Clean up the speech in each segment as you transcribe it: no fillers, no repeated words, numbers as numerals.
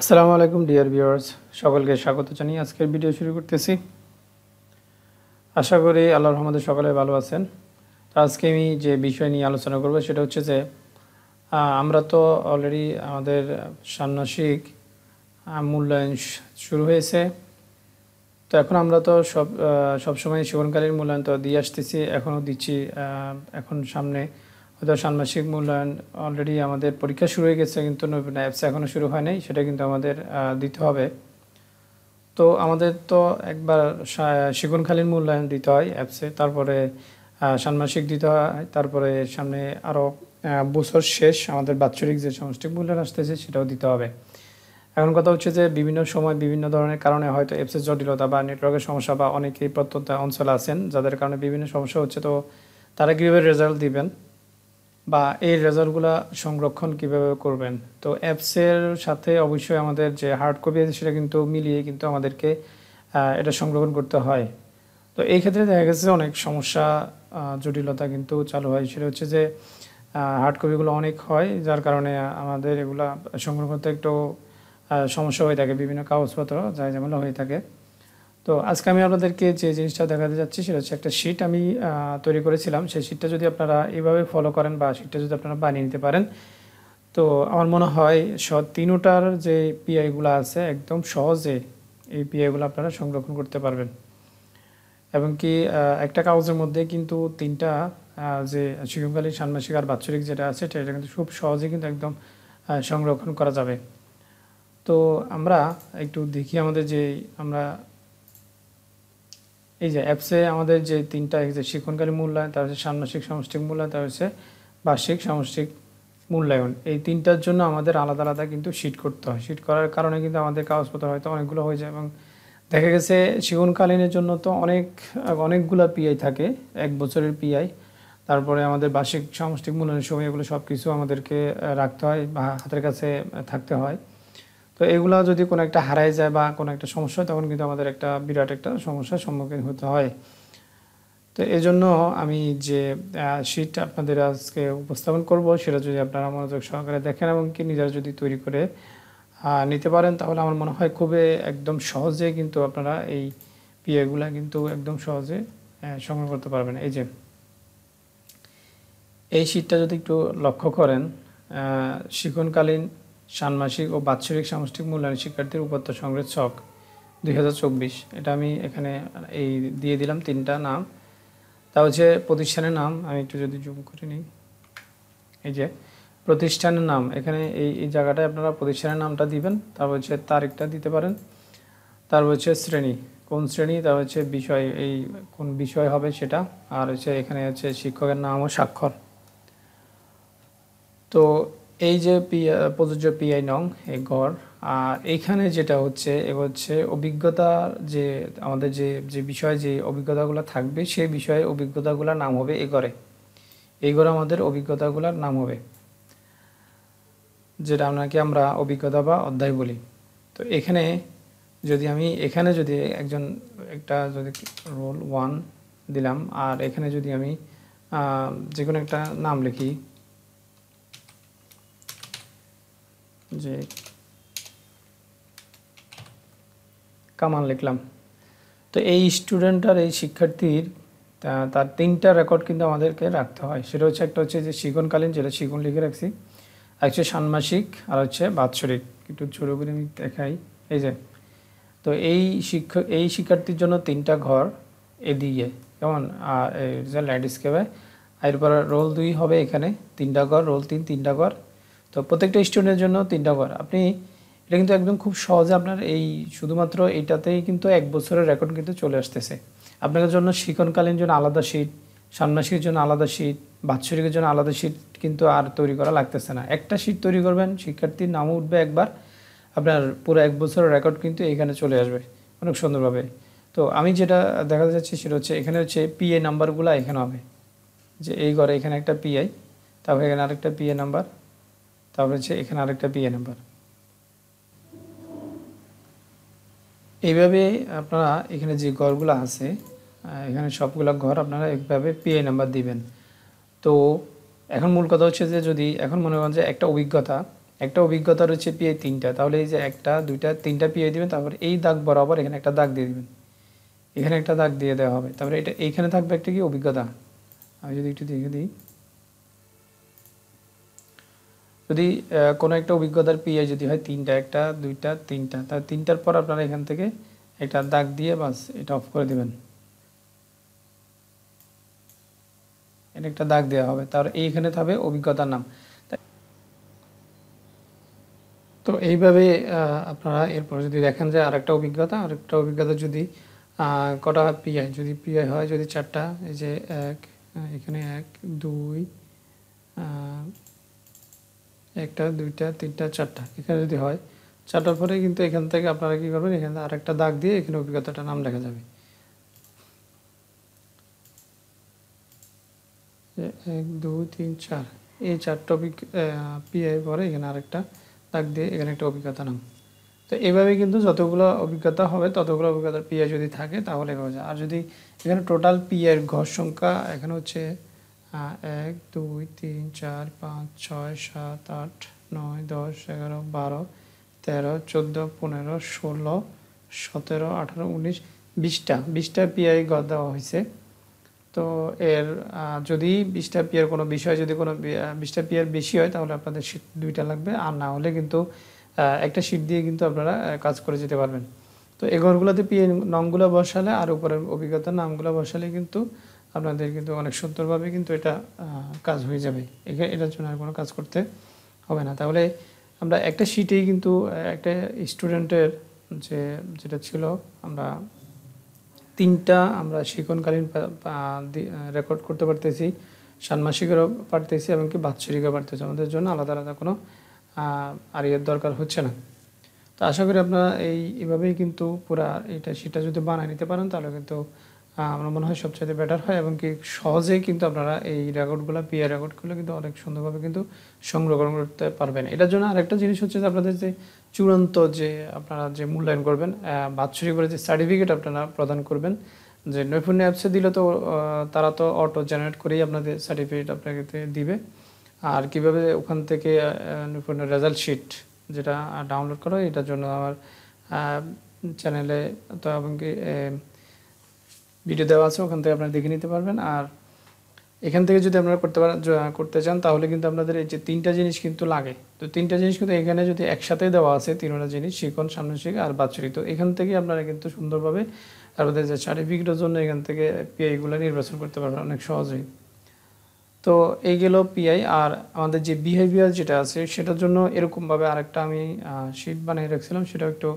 আসসালামু আলাইকুম dear viewers, সকলকে স্বাগত জানিয়ে আজকের ভিডিও শুরু করতেছি। আশা করি আল্লাহর রহমতে সকলে ভালো আছেন। তো আজকে আমি যে বিষয় নিয়ে আলোচনা করব সেটা হচ্ছে যে আমরা তো অলরেডি আমাদের ষান্মাসিক মূল্যায়ন শুরু হয়েছে। তো এখন আমরা তো সবসময় জীবনকালীন মূল্যায়ন তো দিয়ে আসতেছি, এখনও দিচ্ছি। এখন সামনে হয়তো ষান্মাসিক মূল্যায়ন অলরেডি আমাদের পরীক্ষা শুরু হয়ে গেছে, কিন্তু নতুন অ্যাপস এখনও শুরু হয় নাই, সেটা কিন্তু আমাদের দিতে হবে। তো আমাদের তো একবার শিক্ষণকালীন মূল্যায়ন দিতে হয় অ্যাপসে, তারপরে ষান্মাসিক দিতে হয়, তারপরে সামনে আরও বছর শেষ আমাদের বাৎসরিক যে সামষ্টিক মূল্যায়ন আসতেছে সেটাও দিতে হবে। এখন কথা হচ্ছে যে বিভিন্ন সময় বিভিন্ন ধরনের কারণে হয়তো অ্যাপসের জটিলতা বা নেটওয়ার্কের সমস্যা বা অনেকেই প্রত্যন্ত অঞ্চলে আছেন যাদের কারণে বিভিন্ন সমস্যা হচ্ছে। তো তারা কীভাবে রেজাল্ট দিবেন বা এই রেজাল্টগুলো সংরক্ষণ কিভাবে করবেন? তো অ্যাপসের সাথে অবশ্যই আমাদের যে হার্ড কপি আছে সেটা কিন্তু মিলিয়ে কিন্তু আমাদেরকে এটা সংরক্ষণ করতে হয়। তো এই ক্ষেত্রে দেখা গেছে অনেক সমস্যা, জটিলতা কিন্তু চালু হয়। সেটা হচ্ছে যে হার্ড কপিগুলো অনেক হয়, যার কারণে আমাদের এগুলা সংগ্রহ করতে একটু সমস্যা হয়ে থাকে, বিভিন্ন কাগজপত্র যা ঝামেলা হয়ে থাকে। তো আজকে আমি আপনাদেরকে যে জিনিসটা দেখাতে যাচ্ছি সেটা হচ্ছে একটা শিট আমি তৈরি করেছিলাম। সেই শিটটা যদি আপনারা এইভাবে ফলো করেন বা শিটটা যদি আপনারা বানিয়ে নিতে পারেন, তো আমার মনে হয় তিনোটার যে পিআইগুলো আছে একদম সহজে এই পিআইগুলো আপনারা সংরক্ষণ করতে পারবেন। এবং কি একটা কাগজের মধ্যে কিন্তু তিনটা যে শিক্ষণকালীন ষান্মাসিক আর বাৎসরিক যেটা আছে সেটা কিন্তু খুব সহজে কিন্তু একদম সংরক্ষণ করা যাবে। তো আমরা একটু দেখি আমাদের যে আমরা এই যে অ্যাপসে আমাদের যে তিনটা যে শিক্ষণকালী মূল্যায়ন, তার হচ্ছে ষান্মাসিক সামষ্টিক মূল্যায়ন, তার হচ্ছে বার্ষিক সামষ্টিক মূল্যায়ন, এই তিনটার জন্য আমাদের আলাদা আলাদা কিন্তু শিট করতে হয়। শিট করার কারণে কিন্তু আমাদের কাগজপত্র হয়তো অনেকগুলো হয়ে যায় এবং দেখা গেছে জীবনকালীনের জন্য তো অনেকগুলো পিআই থাকে, 1 বছরের পিআই। তারপরে আমাদের বার্ষিক সামষ্টিক মূল্যায়নের সময় এগুলো সব কিছু আমাদেরকে রাখতে হয় বা হাতের কাছে থাকতে হয়। তো এগুলো যদি কোনো একটা হারায় যায় বা কোনো একটা সমস্যা হয় তখন কিন্তু আমাদের একটা বিরাট একটা সমস্যার সম্মুখীন হতে হয়। তো এই জন্য আমি যে শিট আপনাদের আজকে উপস্থাপন করব সেটা যদি আপনারা মনোযোগ সহকারে দেখেন এবং কি নিজেরা যদি তৈরি করে নিতে পারেন, তাহলে আমার মনে হয় খুবই একদম সহজে কিন্তু আপনারা এই পিএগুলো কিন্তু একদম সহজে সংগ্রহ করতে পারবেন। এই যে এই শিটটা যদি একটু লক্ষ্য করেন, শিক্ষণকালীন ষান্মাসিক ও বাৎসরিক সামষ্টিক মূল্যায়ন শিক্ষার্থীর উপাত্ত সংগ্রহের ছক 2024, এটা আমি এখানে এই দিয়ে দিলাম তিনটা নাম। তা হচ্ছে প্রতিষ্ঠানের নাম, আমি একটু যদি জুম করে নিই, এই যে প্রতিষ্ঠানের নাম, এখানে এই জায়গাটায় আপনারা প্রতিষ্ঠানের নামটা দিবেন। তারপর হচ্ছে তারিখটা দিতে পারেন। তারপর হচ্ছে শ্রেণী, কোন শ্রেণী, তারপর হচ্ছে বিষয়, এই কোন বিষয় হবে সেটা, আর হচ্ছে এখানে হচ্ছে শিক্ষকের নাম ও স্বাক্ষর। তো এই যে প্রযোজ্য পিআই নং এই ঘর, আর এইখানে যেটা হচ্ছে অভিজ্ঞতা, যে আমাদের যে বিষয়ে যে অভিজ্ঞতাগুলো থাকবে সেই বিষয়ে অভিজ্ঞতাগুলোর নাম হবে এই ঘরে আমাদের অভিজ্ঞতাগুলোর নাম হবে, যেটা আমরা অভিজ্ঞতা বা অধ্যায় বলি। তো এখানে যদি রোল 1 দিলাম, আর এখানে যদি আমি যে কোনো একটা নাম লিখি, যে কামাল লিখলাম, তো এই স্টুডেন্ট আর এই শিক্ষার্থীর তার তিনটা রেকর্ড কিন্তু আমাদেরকে রাখতে হয়। সেটা হচ্ছে একটা হচ্ছে যে শিক্ষণকালীন, যেটা শিক্ষণ লিখে রাখছি, আর হচ্ছে ষান্মাসিক, আর হচ্ছে বাৎসরিক। একটু ছোট করে আমি দেখাই, এই যে তো এই শিক্ষার্থীর জন্য তিনটা ঘর এদিকে, কেমন ল্যান্ডস্কেপে। এরপর রোল 2 হবে, এখানে তিনটা ঘর, রোল 3 তিনটা ঘর। তো প্রত্যেকটা স্টুডেন্টের জন্য তিনটা ঘর। এটা কিন্তু একদম খুব সহজে আপনার এই শুধুমাত্র এইটাতেই কিন্তু 1 বছরের রেকর্ড কিন্তু চলে আসতেছে। আপনাদের জন্য শিক্ষণকালীন জন্য আলাদা শিট, ষান্মাসিকের জন্য আলাদা শিট, বাৎসরিকের জন্য আলাদা শিট কিন্তু আর তৈরি করা লাগতেছে না। একটা শিট তৈরি করবেন, শিক্ষার্থীর নামও উঠবে একবার, আপনার পুরো 1 বছরের রেকর্ড কিন্তু এখানে চলে আসবে অনেক সুন্দরভাবে। তো আমি যেটা দেখাতে যাচ্ছি সেটা হচ্ছে এখানে হচ্ছে পিএ নাম্বারগুলো এখানে হবে, যে এই ঘরে এখানে একটা পিআই, তারপর এখানে আরেকটা পিএ নাম্বার, তারপর হচ্ছে এখানে আরেকটা পিএ নাম্বার। এইভাবে আপনারা এখানে যে ঘরগুলো আছে, এখানে সবগুলো ঘর আপনারা এইভাবে পিআই নাম্বার দিবেন। তো এখন মূল কথা হচ্ছে যে যদি এখন মনে করেন যে একটা অভিজ্ঞতা, একটা অভিজ্ঞতা রয়েছে পিআই 3টা, তাহলে এই যে 1টা 2টা 3টা পিআই দিবেন, তারপর এই দাগ বরাবর এখানে একটা দাগ দিয়ে দিবেন, এখানে একটা দাগ দিয়ে দেওয়া হবে। তারপরে এটা এইখানে থাকবে একটা কি অভিজ্ঞতা। আমি যদি একটু দেখে দিই, যদি কোনো একটা অভিজ্ঞতার পিআই যদি হয় 3টা, 1টা 2টা 3টা, তাহলে 3টার পর আপনারা এখান থেকে একটা দাগ দিয়ে বাস এটা অফ করে দিবেন, এটা একটা দাগ দেওয়া হবে। তার এইখানে থাকবে অভিজ্ঞতার নাম। তো এইভাবে আপনারা এরপর যদি দেখেন যে আরেকটা অভিজ্ঞতা যদি কটা পিআই, যদি পিআই হয় যদি 4টা, এই যে এখানে 1 2 1টা 2টা 3টা 4টা, এখানে যদি হয় 4টার পরে কিন্তু এখান থেকে আপনারা কি করবেন, এখানে আরেকটা দাগ দিয়ে এখানে অভিজ্ঞতাটার নাম লেখা যাবে। 1 2 3 4, এই 4টা পিআই পরে এখানে আরেকটা দাগ দিয়ে এখানে একটা অভিজ্ঞতা নাম। তো এভাবে কিন্তু যতগুলো অভিজ্ঞতা হবে ততগুলো অভিজ্ঞতার পিআই যদি থাকে তাহলে এভাবে যায়। আর যদি এখানে টোটাল পিআইয়ের ঘর সংখ্যা এখানে হচ্ছে 1 2 3 4 5 6 7 8 9 10 11 12 13 14 15 16 17 18 19 20টা পিআই ঘর দেওয়া হয়েছে। তো এর যদি 20টা পিআর কোনো বিষয় যদি কোনো 20টা পিআর বেশি হয় তাহলে আপনাদের শীট 2টা লাগবে, আর না হলে কিন্তু একটা শীট দিয়ে কিন্তু আপনারা কাজ করে যেতে পারবেন। তো এই ঘরগুলোতে পিআই নংগুলো বসালে আর উপরের অভিজ্ঞতার নামগুলো বসালে কিন্তু আপনাদের কিন্তু অনেক সুন্দরভাবে কিন্তু এটা কাজ হয়ে যাবে। এটার জন্য আর কোনো কাজ করতে হবে না। তাহলে আমরা একটা শীটেই কিন্তু একটা স্টুডেন্টের যেটা ছিল আমরা 3টা আমরা শিক্ষণকালীন রেকর্ড করতে পারতেছি, ষান্মাসিকেরও পারতেছি, এমনকি বাৎসরিকও পারতেছি। আমাদের জন্য আলাদা আলাদা কোনো আর এর দরকার হচ্ছে না। তো আশা করি আপনারা এইভাবেই কিন্তু পুরা সেটা যদি বানিয়ে নিতে পারেন তাহলে কিন্তু আমার মনে হয় সবচেয়ে বেটার হয়, এবং কি সহজেই কিন্তু আপনারা এই রেকর্ডগুলো পিআই রেকর্ডগুলো কিন্তু অনেক সুন্দরভাবে কিন্তু সংগ্রহ করতে পারবেন। এটার জন্য আরেকটা জিনিস হচ্ছে যে আপনাদের যে চূড়ান্ত যে আপনারা যে মূল্যায়ন করবেন, বাৎসরিক করে যে সার্টিফিকেট আপনারা প্রদান করবেন, যে নৈপুণ্য অ্যাপসে দিলে তো তারা তো অটো জেনারেট করেই আপনাদের সার্টিফিকেট আপনাকে দিবে। আর কিভাবে ওখান থেকে নৈপুণ্য রেজাল্ট শিট যেটা ডাউনলোড করা হয়, এটার জন্য আমার চ্যানেলে তো এবং কি ভিডিও দেওয়া আছে, ওখান থেকে আপনারা দেখে নিতে পারবেন। আর এখান থেকে যদি আপনারা করতে চান তাহলে কিন্তু আপনাদের এই যে 3টা জিনিস কিন্তু লাগে। তো 3টা জিনিস কিন্তু এখানে যদি একসাথে দেওয়া আছে, 3টা জিনিস শিখন, ষান্মাসিক আর বাৎসরিক, তো এখান থেকে আপনারা কিন্তু সুন্দরভাবে আপনাদের যে সার্টিফিকেটের জন্য এখান থেকে পিআইগুলো নির্বাচন করতে পারবেন অনেক সহজেই। তো এই গেল পিআই। আর আমাদের যে বিহেভিয়ার যেটা আছে সেটার জন্য এরকমভাবে আরেকটা আমি শিট বানিয়ে রাখছিলাম, সেটা একটু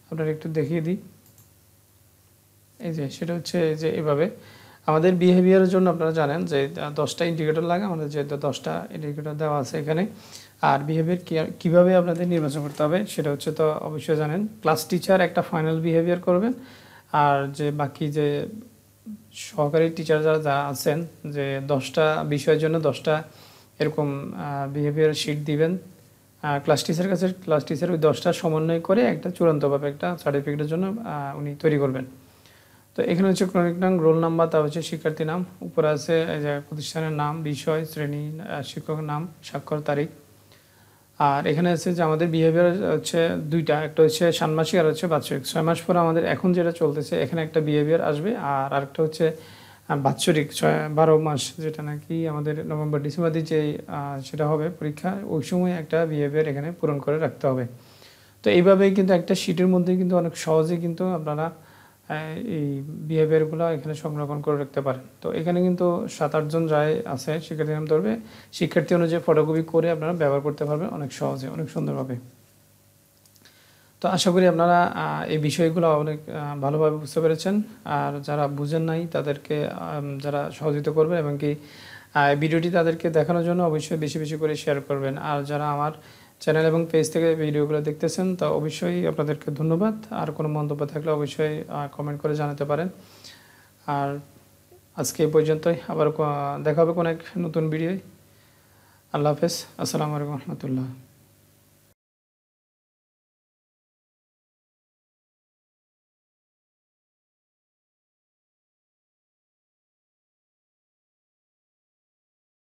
আপনারা একটু দেখিয়ে দিই। এই যে সেটা হচ্ছে যে এভাবে আমাদের বিহেভিয়ারের জন্য আপনারা জানেন যে 10টা ইন্ডিকেটর লাগে, আমাদের যেহেতু 10টা ইন্ডিকেটর দেওয়া আছে এখানে। আর বিহেভিয়ার কীভাবে আপনাদের নির্বাচন করতে হবে সেটা হচ্ছে তো অবশ্যই জানেন, ক্লাস টিচার একটা ফাইনাল বিহেভিয়ার করবেন, আর যে বাকি যে সহকারী টিচার যারা আছেন যে 10টা বিষয়ের জন্য 10টা এরকম বিহেভিয়ার শিট দিবেন ক্লাস টিচারের কাছে। ক্লাস টিচার ওই 10টা সমন্বয় করে একটা চূড়ান্তভাবে একটা সার্টিফিকেটের জন্য উনি তৈরি করবেন। তো এখানে হচ্ছে ক্রনিক নাম, রোল নাম্বার, তার হচ্ছে শিক্ষার্থী নাম, উপরে আছে যে প্রতিষ্ঠানের নাম, বিষয়, শ্রেণী, শিক্ষকের নাম, স্বাক্ষর, তারিখ। আর এখানে আছে যে আমাদের বিহেভিয়ার হচ্ছে 2টা, একটা হচ্ছে ষান্মাসিক আর হচ্ছে বাৎসরিক। 6 মাস পরে আমাদের এখন যেটা চলতেছে এখানে একটা বিহেভিয়ার আসবে, আর আরেকটা হচ্ছে বাৎসরিক 12 মাস, যেটা নাকি আমাদের নভেম্বর ডিসেম্বর দিয়ে যে সেটা হবে পরীক্ষা, ওই সময় একটা বিহেভিয়ার এখানে পূরণ করে রাখতে হবে। তো এইভাবেই কিন্তু একটা শিটের মধ্যে কিন্তু অনেক সহজেই কিন্তু আপনারা এই বিহেভিয়ারগুলো এখানে সংরক্ষণ করে রাখতে পারেন। তো এখানে কিন্তু 7-8 জন যায় আছে শিক্ষার্থী নাম ধরবে, শিক্ষার্থী অনুযায়ী ফটোকপি করে আপনারা ব্যবহার করতে পারবেন অনেক সহজে, অনেক সুন্দরভাবে। তো আশা করি আপনারা এই বিষয়গুলো অনেক ভালোভাবে বুঝতে পেরেছেন। আর যারা বুঝেন নাই তাদেরকে যারা সহযোগিতা করবেন এবং কি ভিডিওটি তাদেরকে দেখানোর জন্য অবশ্যই বেশি বেশি করে শেয়ার করবেন। আর যারা আমার চ্যানেল এবং পেজ থেকে ভিডিওগুলো দেখতেছেন তা অবশ্যই আপনাদেরকে ধন্যবাদ। আর কোনো মন্তব্য থাকলে অবশ্যই কমেন্ট করে জানাতে পারেন। আর আজকে এই পর্যন্তই, আবার দেখা হবে কোনো এক নতুন ভিডিওয়। আল্লাহ হাফেজ, আসসালামু আলাইকুম রহমতুল্লাহ।